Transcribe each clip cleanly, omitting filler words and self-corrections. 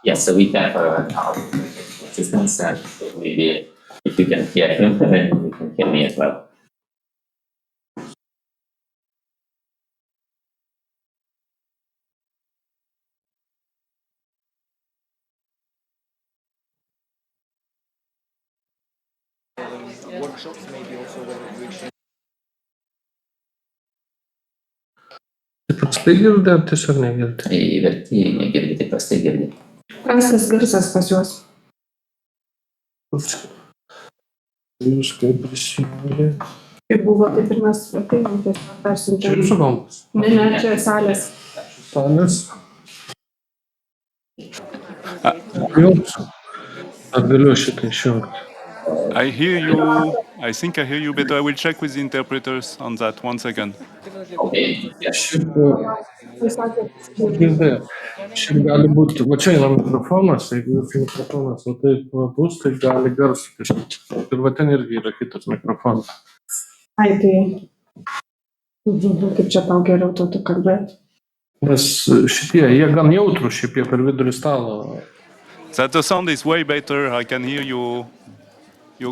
Yes, so we have assistants, and maybe if you can hear him, then you can hear me as well. Workshops maybe also where we Prastai girdi ar tiesiog negirdi? Vertėjai negirdi, tik prastai girdi. Prastas garsas pas juos. Jūs kaip prisijungė? Kaip buvo, taip ir mes ateinam, tiesiog Čia persiuntėm. jūsų kompas? Ne, čia salės. Salės? Jums? Ar galiu šitą išjungti? I hear you. I think I hear you better. I will check with the interpreters on that. 1 second. Okay, yes. Jis sakė, Girdėjau. Šiaip gali būti, va čia yra mikrofonas, jeigu jūsų mikrofonas va taip va bus, tai gali garsą kažkaip. Ir va ten irgi yra kitas mikrofonas. ai tai. Kaip čia tau geriau tu kalbėti? Nes šitie, jie gan jautrų šiaip, jie per vidurį stalo. That the sound is way better. I can hear your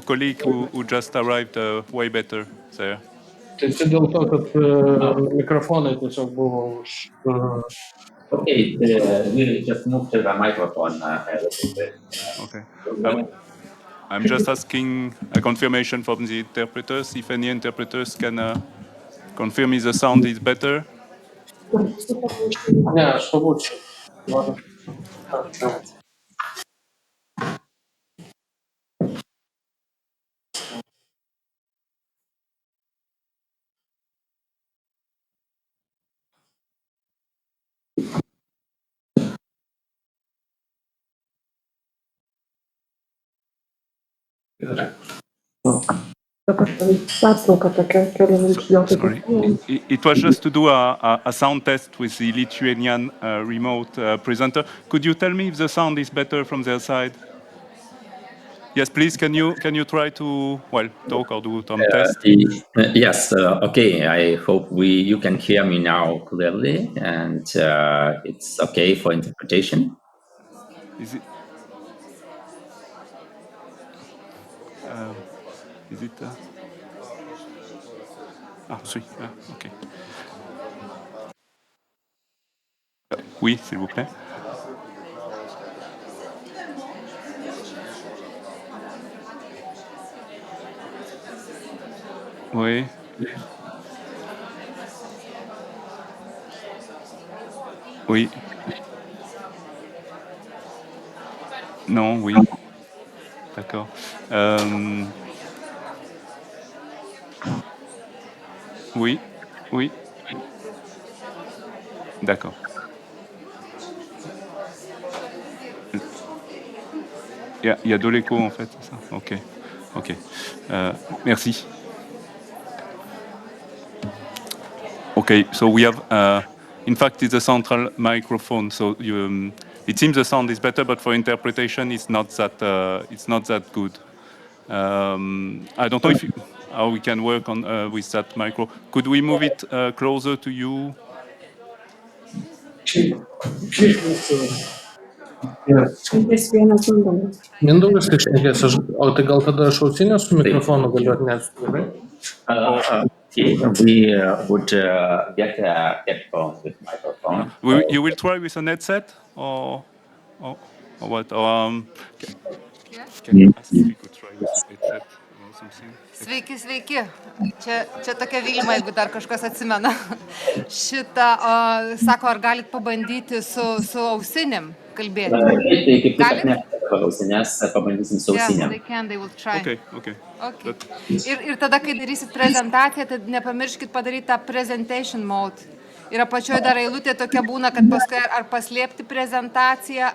colleague who just arrived way better there. Tai čia dėl to, kad mikrofonai tiesiog buvo už... Okay, we just moved to the microphone a little bit. Okay. I'm just asking a confirmation from the interpreters. If any interpreters can confirm me the sound is better. Ne, aš pabūčiau. Gerai. Pertrauka tokia kelių minučių. Sorry. It was just to do a sound test with the Lithuanian remote presenter. Could you tell me if the sound is better from their side? Yes, please. Can you try to talk or do some test? Yes, okay. I hope you can hear me now clearly, and it's okay for interpretation. Is it? Is it? Oui. Ok. Oui, s'il vous plaît. Oui. Oui. Non, oui. D'accord. Oui, oui. D'accord. Il y a de l'écho en fait, c'est ça. Ok, ok. Merci. Okay, so we have, in fact, it's a central microphone. So it seems the sound is better, but for interpretation, it's not that good. I don't know how we can work on with that micro. Could we move it closer to you? Jis vienas Mindaugas. Mindaugas tai šnekės, o tai gal tada aš ausinę su mikrofonu galiu atnešti, gerai? Okay, we would get headphones with microphone. You will try with a headset or what? Can you ask if we could try with a headset or something? Sveiki, sveiki. Čia tokia Vilma, jeigu dar kažkas atsimena. Šitą, sako, ar galit pabandyti su ausinėm kalbėti? Taip, kaip tik ausinės, pabandysim su ausinėm. Yeah, they will try. Okay. Ir tada, kai darysit prezentaciją, tai nepamirškit padaryti tą presentation mode. Ir apačioje dar eilutė tokia būna, kad paskui ar paslėpti prezentaciją,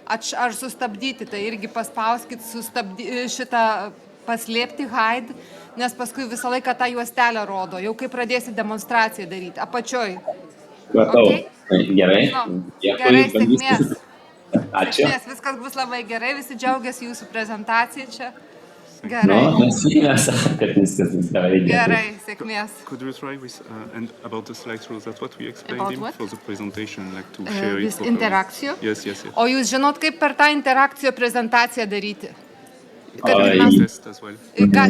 ar sustabdyti. Tai irgi paspauskit šitą paslėpti hide, nes paskui visą laiką tą juostelę rodo, jau kai pradėsit demonstraciją daryti, apačioj. Matau. Okay? Gerai. Gerai, sėkmės. Ačiū. Sėkmės, viskas bus labai gerai, visi džiaugiasi jūsų prezentacija čia. Nu, Gerai, mes tikimės, kad viskas bus gerai. gerai, sėkmės. Could you try with and about the slideshows? That's what we explained About him what? for the presentation, like to share it Vis properly. interakcijų. Yes, yes, yes. O jūs žinot, kaip per tą interakciją prezentaciją daryti? Kad Ai. mes Test as well.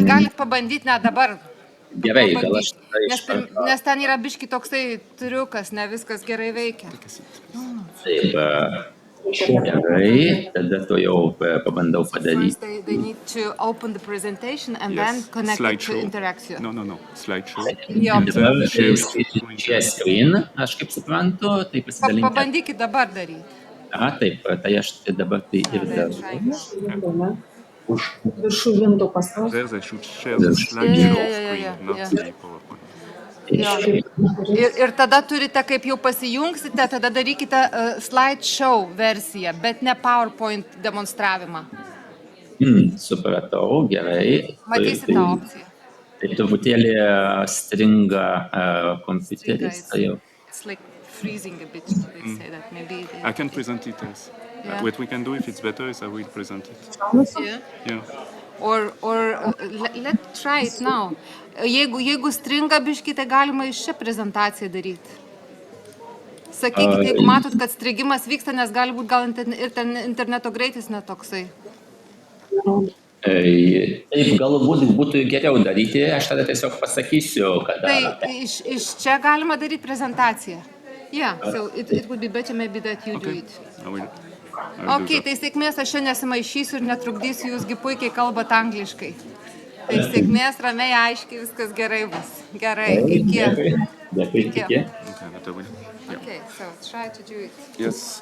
galit pabandyti, ne dabar. Gerai, gal aš Pabandyk. tada Nes, iš karto. nes ten yra biški toksai triukas, ne viskas gerai veikia. Taip, gerai, tada to jau pabandau First, padaryti. they need to open the presentation and then Yes. connect it to Slideshow. interaction. No. Slideshow. Jo, Dabar Share it. share screen, aš kaip suprantu, tai pasidalinti. pabandykit dabar daryti. Aha, taip, tai aš tai dabar tai ir darau. Ne? Viršų vindų pasaulis. There they should share the Yes. slideshow Yeah. screen, not Yeah. the PowerPoint. Jo. Ir tada turite, kaip jau pasijungsite, tada darykite slideshow versiją, bet ne PowerPoint demonstravimą. Supratau, gerai. Matysit tą opciją. Tai truputėlį stringa kompiuteris. Tai jau. It's like freezing a bit, so they say that maybe they... I can present it as. Yeah. What we can do if it's better is I will present it. Yeah. Yeah. Or let's try it now. Jeigu stringa biški, tai galima iš čia prezentaciją daryti. Sakykite, jeigu matot, kad strigimas vyksta, nes gali būti gal ir ten interneto greitis netoksai. Taip, galbūt būtų geriau daryti, aš tada tiesiog pasakysiu, kada. Tai iš čia galima daryti prezentaciją. Yeah, so it would be better maybe that you do it. I will. Ok, tai sėkmės, aš čia nesimaišysiu ir netrukdysiu, jūsgi puikiai kalbat angliškai. Tai sėkmės, ramiai, aiškiai, viskas gerai bus. Gerai, iki. Dėkui, iki. Okay, but I will. Yeah. Okay, so try to do it. Yes.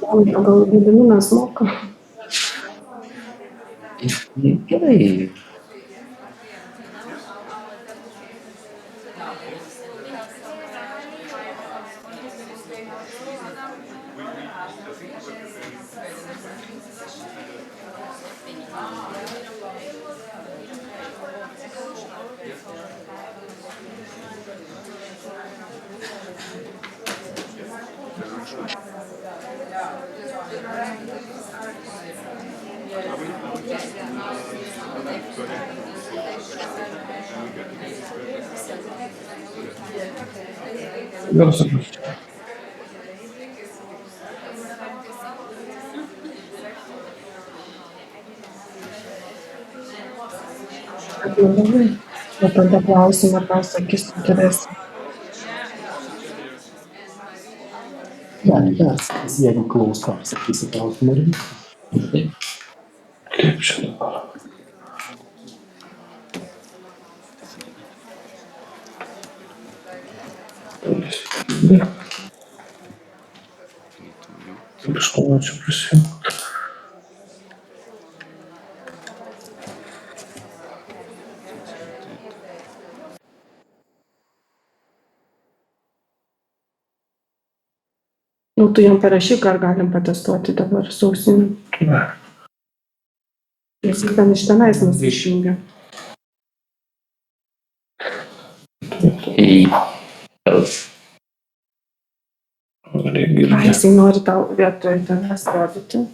Pagal Gediminas moka. Gerai. Garsą. Labai. O tada klausimą, ką sakys, turėsi. Jeigu klauso, sakysi klausimą. Kaip čia dabar? Kaip iš ko čia prisijungti? Nu, tu jam parašyk, ar galim patestuoti dabar su ausinėm. Ne. Jis ten iš tenais mus išjungia. Ai, jisai nori tau vietoj tenais rodyti.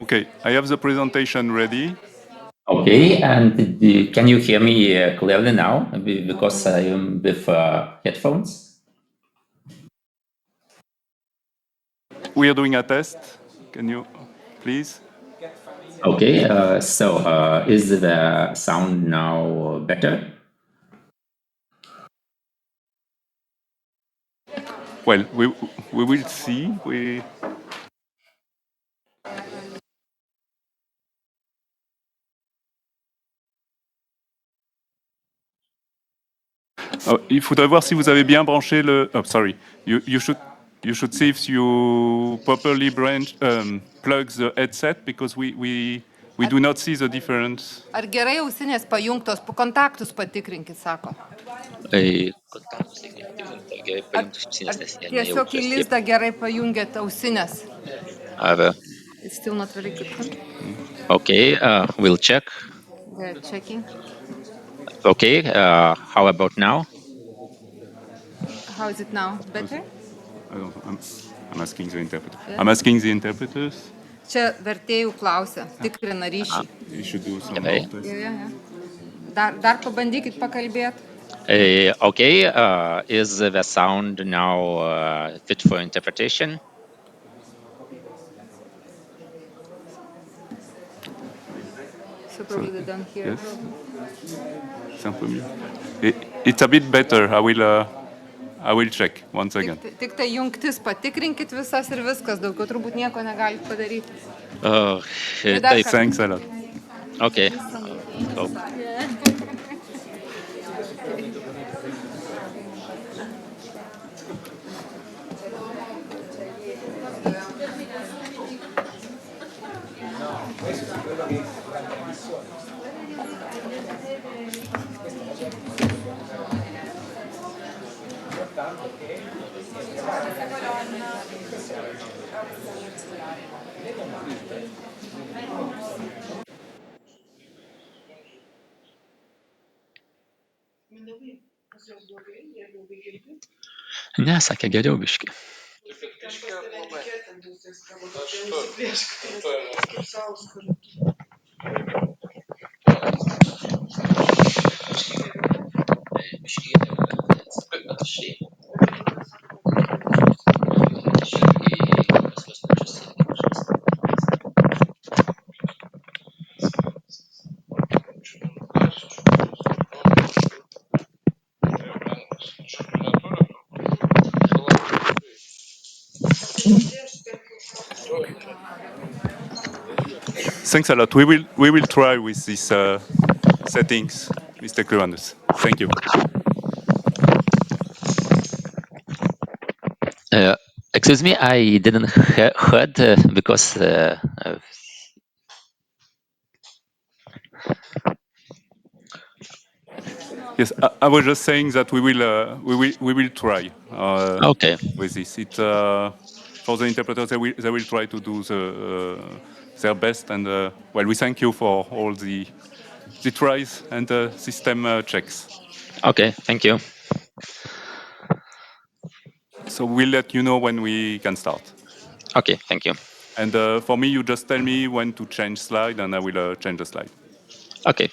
Okay, I have the presentation ready. Okay, and can you hear me clearly now? Because I am with headphones. We are doing a test. Can you please? Okay, so is the sound now better? Well, we will see. Il faudrait voir si vous avez bien branché le. Oh, sorry. You should see if you properly plug the headset because we do not see the difference. Ar gerai ausinės pajungtos, kontaktus patikrinkit, sako. Kontaktus reikia gerai pajungtus ausinės, nes jie Tiesiog į lizdą gerai pajungėt ausinės. It's still not very good. Okay, we'll check. They're checking. Okay, how about now? How is it now? Better? I don't know. I'm asking the interpreter. Yeah. I'm asking the interpreters. Čia vertėjų klausia, tikrina ryšį. You should do some Okay. more tests. Dar pabandykit pakalbėti. Okay, is the sound now fit for interpretation? So probably they don't hear. Yes. C'est un peu mieux. It's a bit better. I will check once again. Tik tai jungtis patikrinkit visas ir viskas, daugiau turbūt nieko negalit padaryti. Oh, dar taip. Thanks a lot. Okay. So, ne, sakė geriau biški. Thanks a lot. We will try with these settings, Mr. Klevanus. Thank you. Excuse me, I didn't heard because Yes, I was just saying that we will try okay. with this. It for the interpreters, they will try to do their best, and well, we thank you for all the tries and system checks. Okay, thank you. So we'll let you know when we can start. Okay, thank you. And for me, you just tell me when to change slide, and I will change the slide. Okay.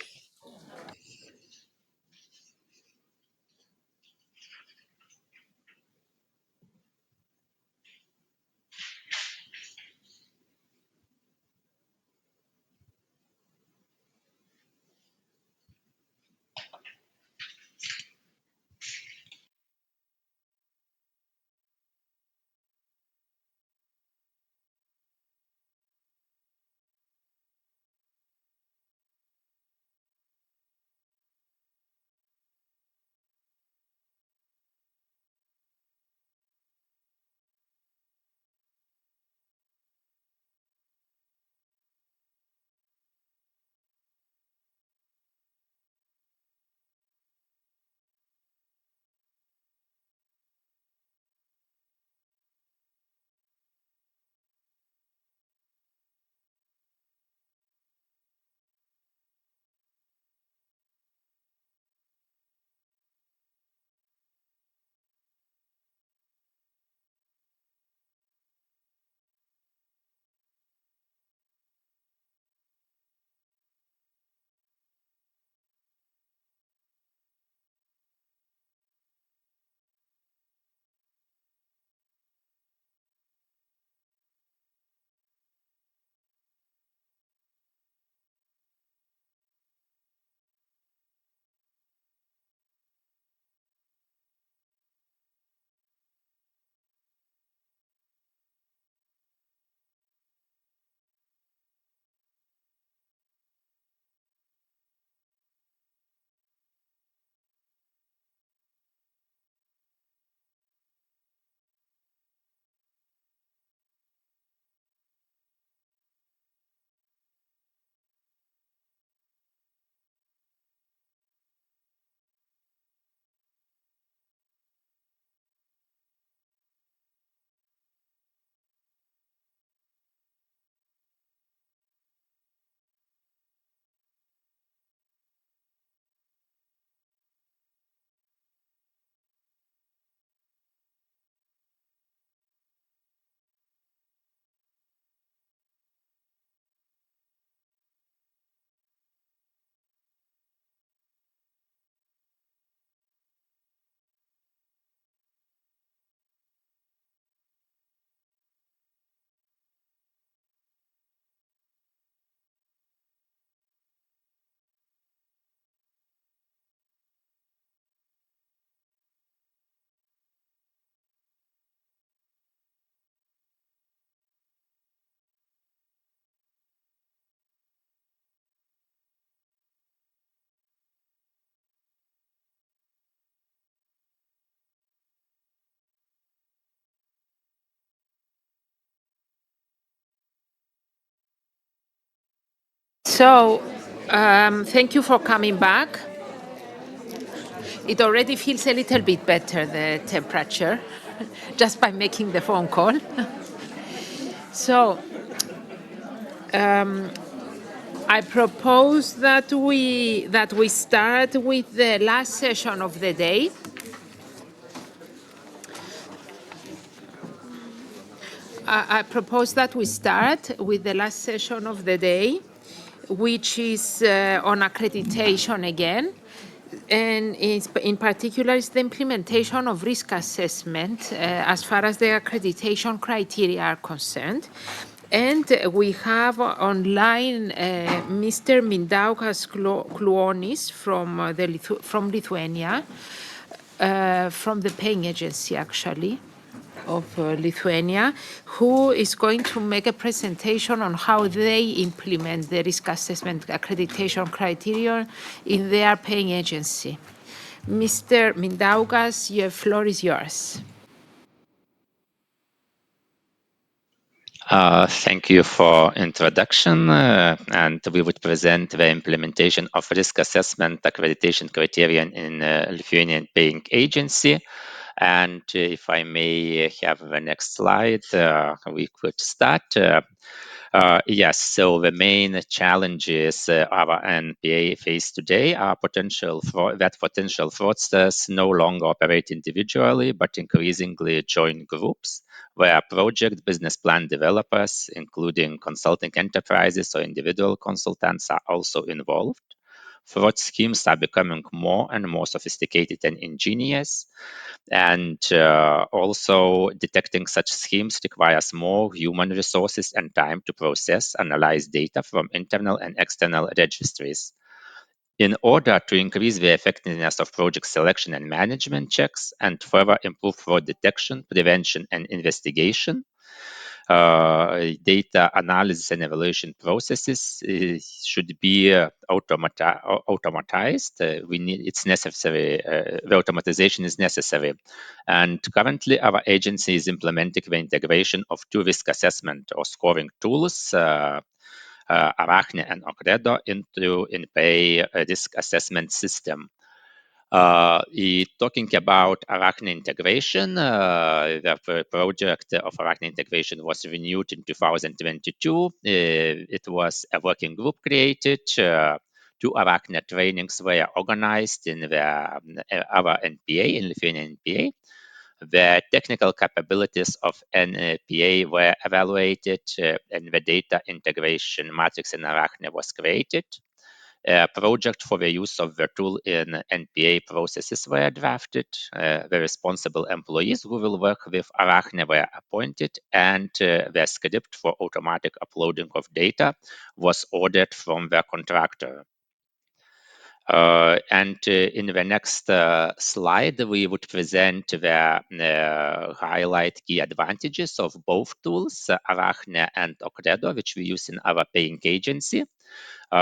So, thank you for coming back. It already feels a little bit better, the temperature, just by making the phone call. So, I propose that we start with the last session of the day. I propose that we start with the last session of the day, which is on accreditation again. And in particular, is the implementation of risk assessment as far as the accreditation criteria are concerned. And we have online Mr. Mindaugas Kluonis from Lithuania, from the paying agency, actually, of Lithuania, who is going to make a presentation on how they implement the risk assessment accreditation criteria in their paying agency. Mr. Mindaugas, your floor is yours. Thank you for introduction, and we would present the implementation of risk assessment accreditation criterion in Lithuanian paying agency. And if I may have the next slide, we could start. Yes, so the main challenges our NPA face today are that potential fraudsters no longer operate individually, but increasingly join groups where project business plan developers, including consulting enterprises or individual consultants, are also involved. Fraud schemes are becoming more and more sophisticated and ingenious, and also detecting such schemes requires more human resources and time to process, analyze data from internal and external registries. In order to increase the effectiveness of project selection and management checks and further improve fraud detection, prevention, and investigation, data analysis and evaluation processes should be automatized. It's necessary. The automatization is necessary, and currently our agency is implementing the integration of two risk assessment or scoring tools. Arachne and Ocredo into InPay risk assessment system. Talking about Arachne integration, the project of Arachne integration was renewed in 2022. It was a working group created. Two Arachne trainings were organized in our NPA, in Lithuanian NPA. The technical capabilities of NPA were evaluated, and the data integration matrix in Arachne was created. A project for the use of the tool in NPA processes were drafted. The responsible employees who will work with Arachne were appointed, and the script for automatic uploading of data was ordered from the contractor. And in the next slide, we would present the highlight key advantages of both tools, Arachne and Ocredo, which we use in our paying agency.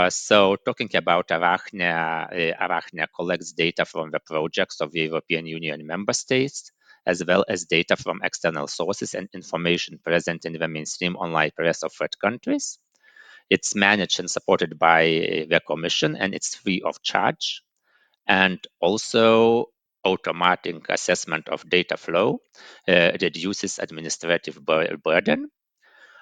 So talking about Arachne, Arachne collects data from the projects of the European Union member states, as well as data from external sources and information present in the mainstream online press of third countries. It's managed and supported by the Commission, and it's free of charge. And also, automatic assessment of data flow reduces administrative burden.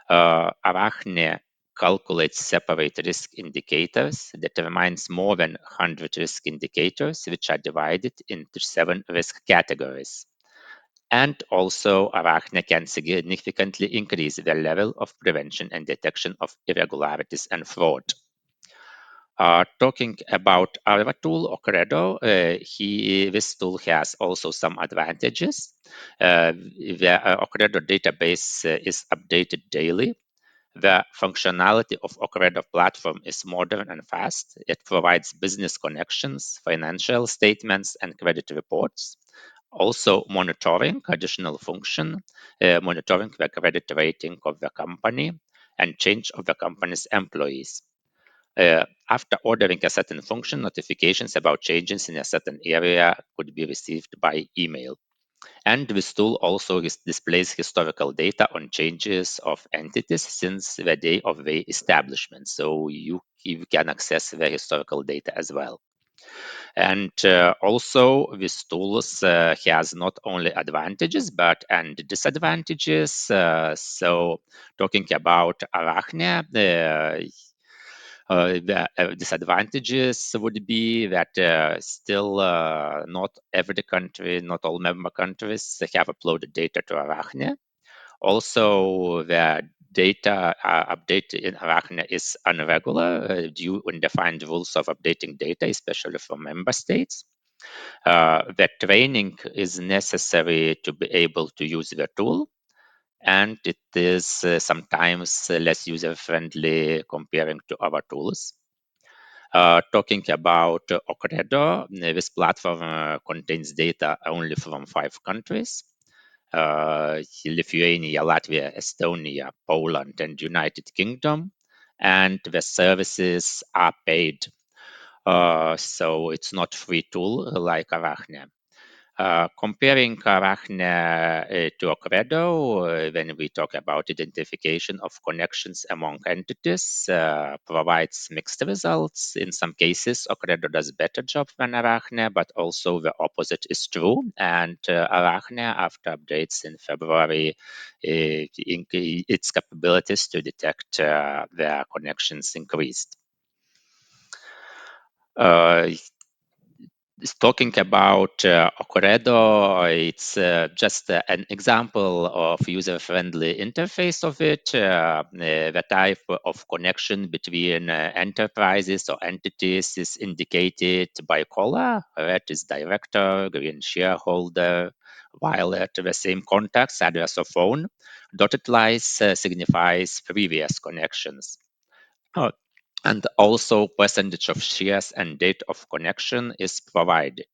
Arachne calculates separate risk indicators, determines more than 100 risk indicators, which are divided into 7 risk categories. And also, Arachne can significantly increase the level of prevention and detection of irregularities and fraud. Talking about our tool, Ocredo, this tool has also some advantages. The Ocredo database is updated daily. The functionality of Ocredo platform is modern and fast. It provides business connections, financial statements, and credit reports. Also, monitoring, additional function, monitoring the credit rating of the company and change of the company's employees. After ordering a certain function, notifications about changes in a certain area could be received by email. And this tool also displays historical data on changes of entities since the day of the establishment. So you can access the historical data as well. And also, this tools has not only advantages but and disadvantages. So, talking about Arachne, the disadvantages would be that still not every country, not all member countries have uploaded data to Arachne. Also, the data update in Arachne is irregular due to undefined rules of updating data, especially from member states. The training is necessary to be able to use the tool, and it is sometimes less user-friendly comparing to other tools. Talking about Ocredo, this platform contains data only from 5 countries. Lithuania, Latvia, Estonia, Poland, and United Kingdom, and the services are paid. So it's not free tool like Arachne. Comparing Arachne to Ocredo, when we talk about identification of connections among entities, provides mixed results. In some cases, Ocredo does better job than Arachne, but also the opposite is true. And Arachne, after updates in February, its capabilities to detect their connections increased. Talking about Ocredo, it's just an example of user-friendly interface of it. The type of connection between enterprises or entities is indicated by color. Red is director, green shareholder, violet the same contacts, address or phone. Dotted lines signifies previous connections. And also percentage of shares and date of connection is provided.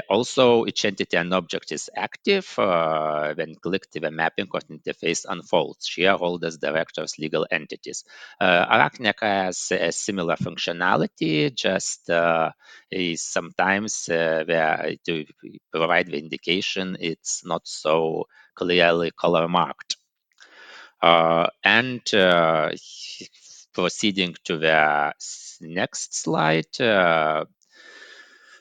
Also, each entity and object is active when clicked. The mapping of interface unfolds: shareholders, directors, legal entities. Arachne has a similar functionality, just is sometimes to provide the indication it's not so clearly color marked. And proceeding to the next slide,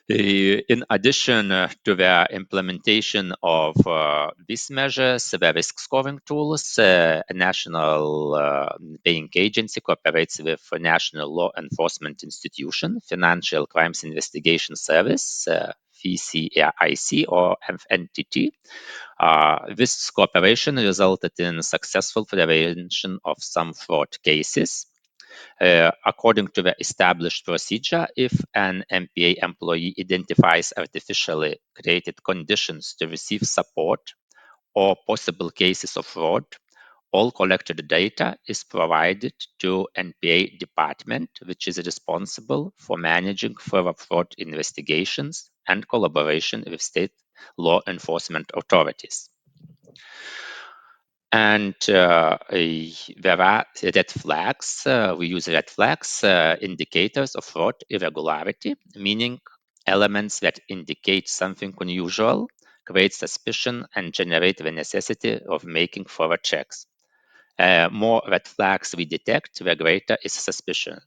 in addition to the implementation of these measures, the risk scoring tools, a national paying agency cooperates with a national law enforcement institution, Financial Crimes Investigation Service, FCIC or FNTT. This cooperation resulted in successful prevention of some fraud cases. According to the established procedure, if an MPA employee identifies artificially created conditions to receive support or possible cases of fraud, all collected data is provided to NPA department, which is responsible for managing further fraud investigations and collaboration with state law enforcement authorities. And there are red flags. We use red flags, indicators of fraud irregularity, meaning elements that indicate something unusual, create suspicion, and generate the necessity of making further checks. More red flags we detect, the greater is suspicion.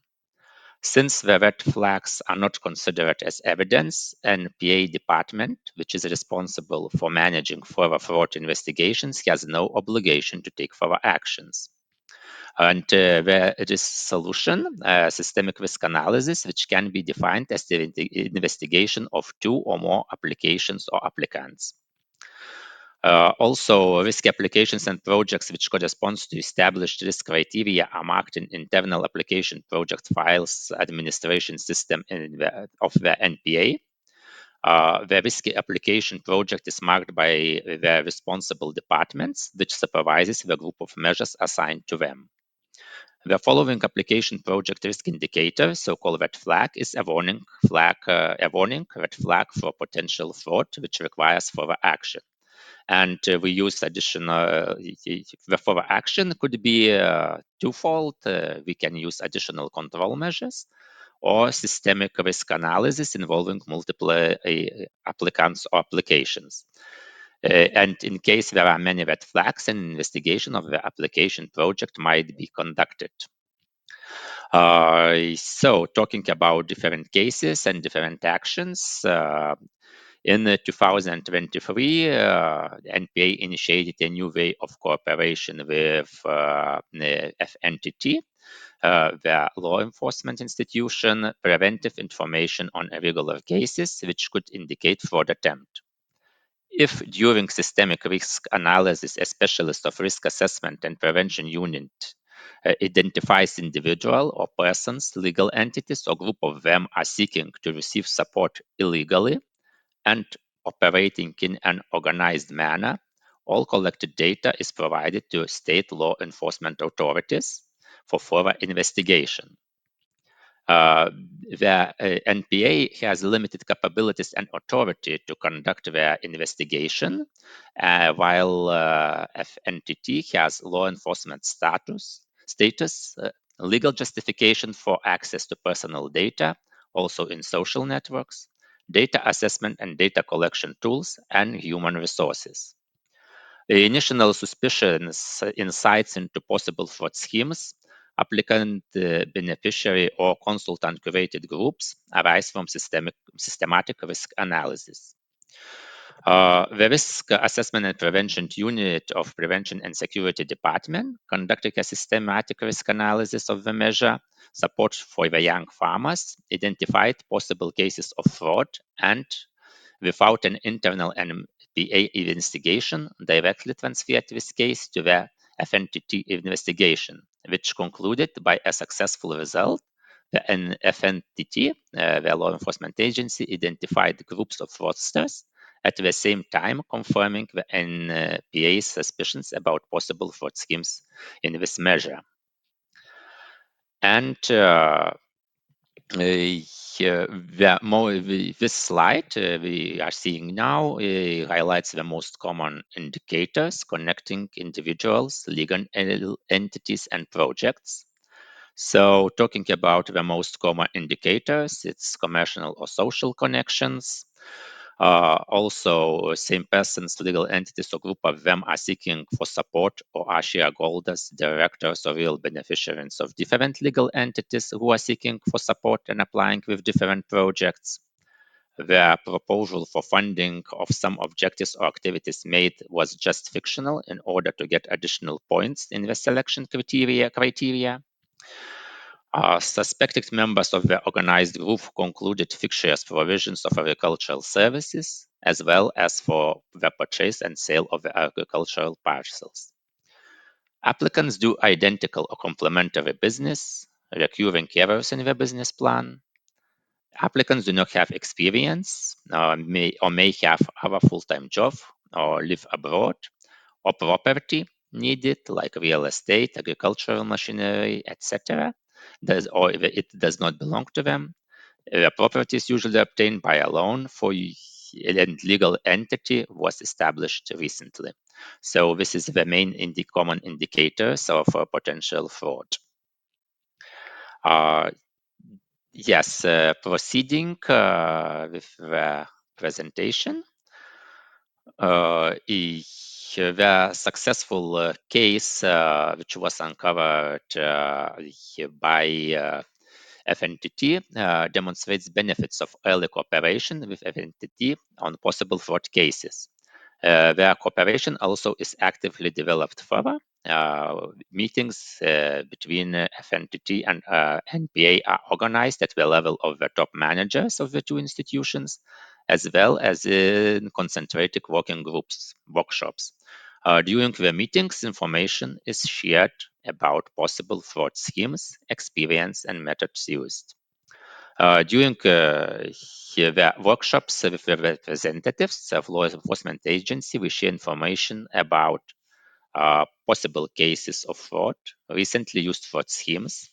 Since the red flags are not considered as evidence, an PA department, which is responsible for managing further fraud investigations, has no obligation to take further actions. And there is solution, systemic risk analysis, which can be defined as the investigation of 2 or more applications or applicants. Also, risk applications and projects which correspond to established risk criteria are marked in internal application project files administration system of the NPA. The risk application project is marked by the responsible departments, which supervises the group of measures assigned to them. The following application project risk indicator, so-called red flag, is a warning red flag for potential fraud, which requires further action. And we use additional, the further action could be twofold. We can use additional control measures or systemic risk analysis involving multiple applicants or applications. And in case there are many red flags, an investigation of the application project might be conducted. So talking about different cases and different actions, in 2023, the NPA initiated a new way of cooperation with FNTT, the law enforcement institution, preventive information on irregular cases, which could indicate fraud attempt. If during systemic risk analysis, a specialist of risk assessment and prevention unit identifies individual or persons, legal entities, or group of them are seeking to receive support illegally and operating in an organized manner, all collected data is provided to state law enforcement authorities for further investigation. The NPA has limited capabilities and authority to conduct their investigation, while FNTT has law enforcement status, legal justification for access to personal data, also in social networks, data assessment and data collection tools, and human resources. The initial suspicions, insights into possible fraud schemes, applicant, beneficiary, or consultant-created groups arise from systematic risk analysis. The Risk Assessment and Prevention Unit of Prevention and Security Department conducted a systematic risk analysis of the measure, support for the young farmers, identified possible cases of fraud, and without an internal NPA investigation, directly transferred this case to the FNTT investigation, which concluded by a successful result. The FNTT, the law enforcement agency, identified groups of fraudsters, at the same time confirming the NPA's suspicions about possible fraud schemes in this measure. And this slide we are seeing now highlights the most common indicators connecting individuals, legal entities, and projects. So talking about the most common indicators, it's commercial or social connections. Also, same persons, legal entities, or group of them are seeking for support or are shareholders, directors, or real beneficiaries of different legal entities who are seeking for support and applying with different projects. The proposal for funding of some objectives or activities made was just fictional in order to get additional points in the selection criteria. Suspected members of the organized group concluded fictitious provisions of agricultural services, as well as for the purchase and sale of the agricultural parcels. Applicants do identical or complementary business, recurring errors in their business plan. Applicants do not have experience, may have other full-time job or live abroad, or property needed like real estate, agricultural machinery, etc. Or it does not belong to them. The property is usually obtained by a loan for and legal entity was established recently. So this is the main common indicators of potential fraud. Yes, proceeding with the presentation. The successful case which was uncovered by FNTT demonstrates benefits of early cooperation with FNTT on possible fraud cases. Their cooperation also is actively developed further. Meetings between FNTT and NPA are organized at the level of the top managers of the two institutions, as well as in concentrated working groups, workshops. During the meetings, information is shared about possible fraud schemes, experience, and methods used. During the workshops with the representatives of law enforcement agency, we share information about possible cases of fraud, recently used fraud schemes,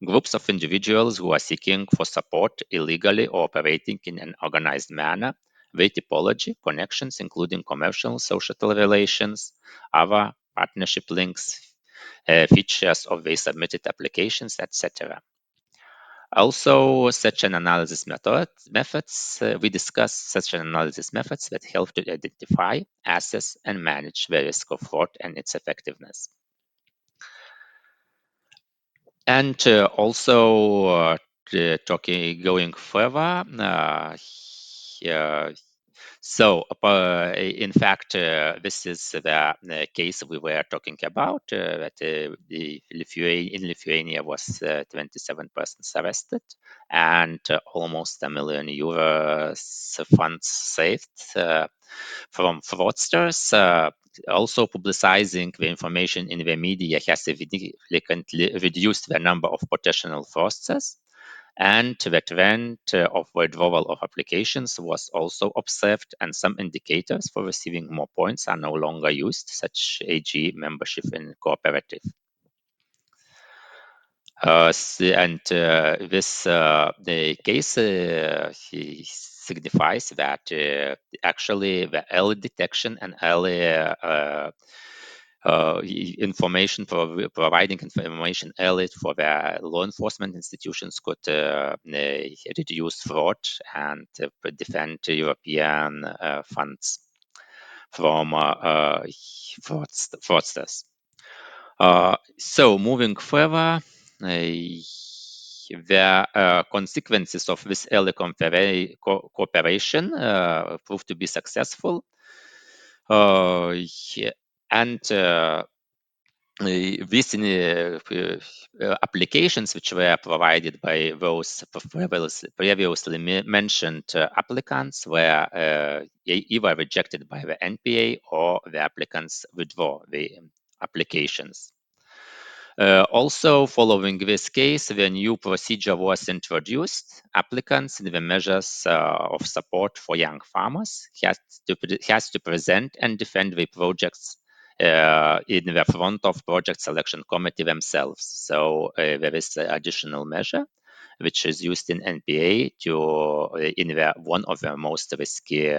groups of individuals who are seeking for support illegally or operating in an organized manner, their typology, connections, including commercial, social relations, other partnership links, features of their submitted applications, etc. Also, such an analysis methods, we discuss such an analysis methods that help to identify, assess, and manage the risk of fraud and its effectiveness. And also, going further, so, in fact, this is the case we were talking about, that in Lithuania was 27 persons arrested and almost €1 million funds saved from fraudsters. Also, publicizing the information in the media has significantly reduced the number of potential fraudsters. And the trend of withdrawal of applications was also observed, and some indicators for receiving more points are no longer used, such AG membership in cooperative. This the case signifies that actually the early detection and early information for providing information early for the law enforcement institutions could reduce fraud and defend European funds from fraudsters. So moving further, the consequences of this early cooperation proved to be successful. And these applications which were provided by those previously mentioned applicants were either rejected by the NPA or the applicants withdraw the applications. Also, following this case, the new procedure was introduced. Applicants in the measures of support for young farmers has to present and defend the projects in the front of project selection committee themselves. So there is an additional measure which is used in NPA to in one of the most risky